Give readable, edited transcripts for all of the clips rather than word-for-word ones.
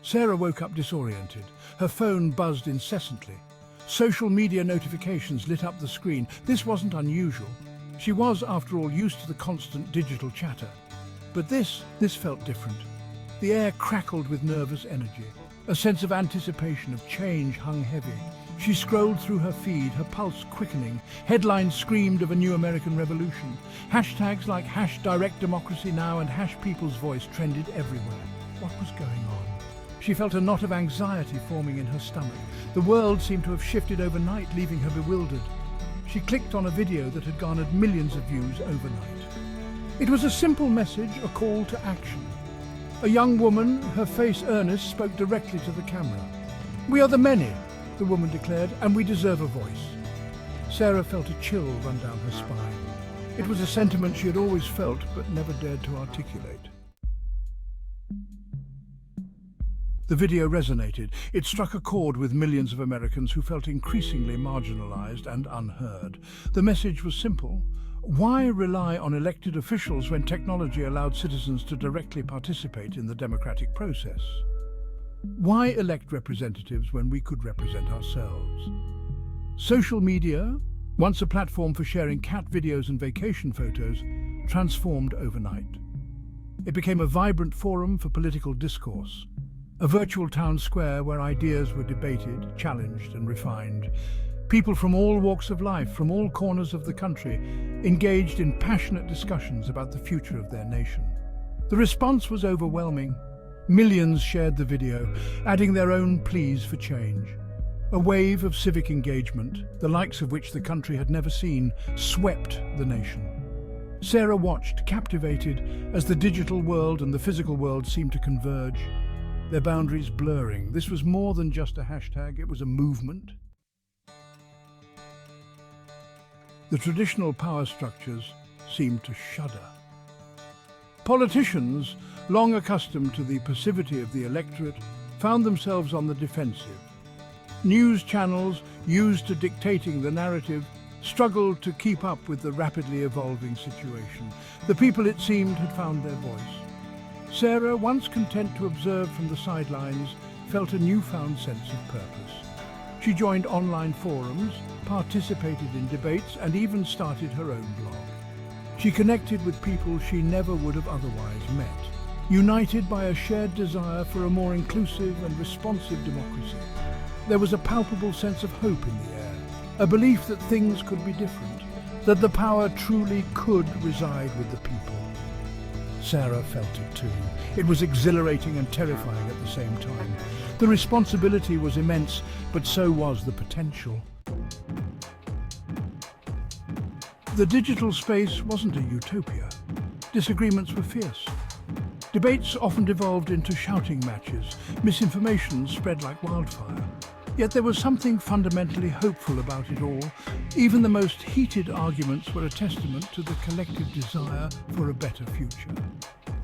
Sarah woke up disoriented. Her phone buzzed incessantly. Social media notifications lit up the screen. This wasn't unusual. She was, after all, used to the constant digital chatter. But this felt different. The air crackled with nervous energy. A sense of anticipation, of change hung heavy. She scrolled through her feed, her pulse quickening. Headlines screamed of a new American revolution. Hashtags like #DirectDemocracyNow and #PeoplesVoice trended everywhere. What was going on? She felt a knot of anxiety forming in her stomach. The world seemed to have shifted overnight, leaving her bewildered. She clicked on a video that had garnered millions of views overnight. It was a simple message, a call to action. A young woman, her face earnest, spoke directly to the camera. "We are the many," the woman declared, "and we deserve a voice." Sarah felt a chill run down her spine. It was a sentiment she had always felt but never dared to articulate. The video resonated. It struck a chord with millions of Americans who felt increasingly marginalized and unheard. The message was simple. Why rely on elected officials when technology allowed citizens to directly participate in the democratic process? Why elect representatives when we could represent ourselves? Social media, once a platform for sharing cat videos and vacation photos, transformed overnight. It became a vibrant forum for political discourse. A virtual town square where ideas were debated, challenged and refined. People from all walks of life, from all corners of the country, engaged in passionate discussions about the future of their nation. The response was overwhelming. Millions shared the video, adding their own pleas for change. A wave of civic engagement, the likes of which the country had never seen, swept the nation. Sarah watched, captivated, as the digital world and the physical world seemed to converge, their boundaries blurring. This was more than just a hashtag, it was a movement. The traditional power structures seemed to shudder. Politicians, long accustomed to the passivity of the electorate, found themselves on the defensive. News channels, used to dictating the narrative, struggled to keep up with the rapidly evolving situation. The people, it seemed, had found their voice. Sarah, once content to observe from the sidelines, felt a newfound sense of purpose. She joined online forums, participated in debates, and even started her own blog. She connected with people she never would have otherwise met, united by a shared desire for a more inclusive and responsive democracy. There was a palpable sense of hope in the air, a belief that things could be different, that the power truly could reside with the people. Sarah felt it too. It was exhilarating and terrifying at the same time. The responsibility was immense, but so was the potential. The digital space wasn't a utopia. Disagreements were fierce. Debates often devolved into shouting matches. Misinformation spread like wildfire. Yet there was something fundamentally hopeful about it all. Even the most heated arguments were a testament to the collective desire for a better future.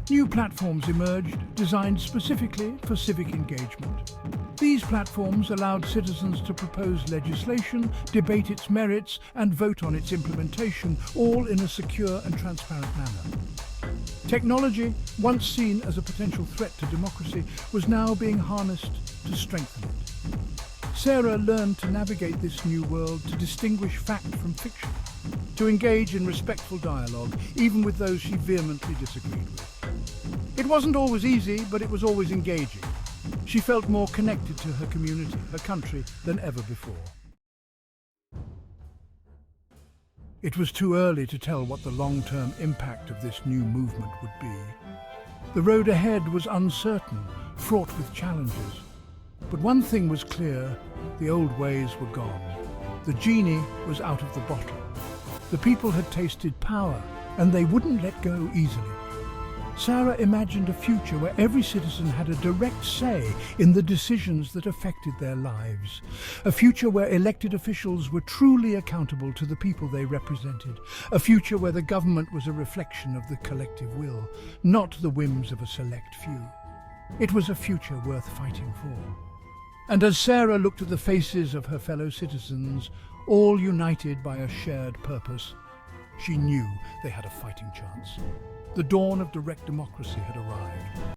New platforms emerged, designed specifically for civic engagement. These platforms allowed citizens to propose legislation, debate its merits, and vote on its implementation, all in a secure and transparent manner. Technology, once seen as a potential threat to democracy, was now being harnessed to strengthen it. Sarah learned to navigate this new world, to distinguish fact from fiction, to engage in respectful dialogue, even with those she vehemently disagreed with. It wasn't always easy, but it was always engaging. She felt more connected to her community, her country, than ever before. It was too early to tell what the long-term impact of this new movement would be. The road ahead was uncertain, fraught with challenges. But one thing was clear, the old ways were gone. The genie was out of the bottle. The people had tasted power, and they wouldn't let go easily. Sarah imagined a future where every citizen had a direct say in the decisions that affected their lives. A future where elected officials were truly accountable to the people they represented. A future where the government was a reflection of the collective will, not the whims of a select few. It was a future worth fighting for. And as Sarah looked at the faces of her fellow citizens, all united by a shared purpose, she knew they had a fighting chance. The dawn of direct democracy had arrived.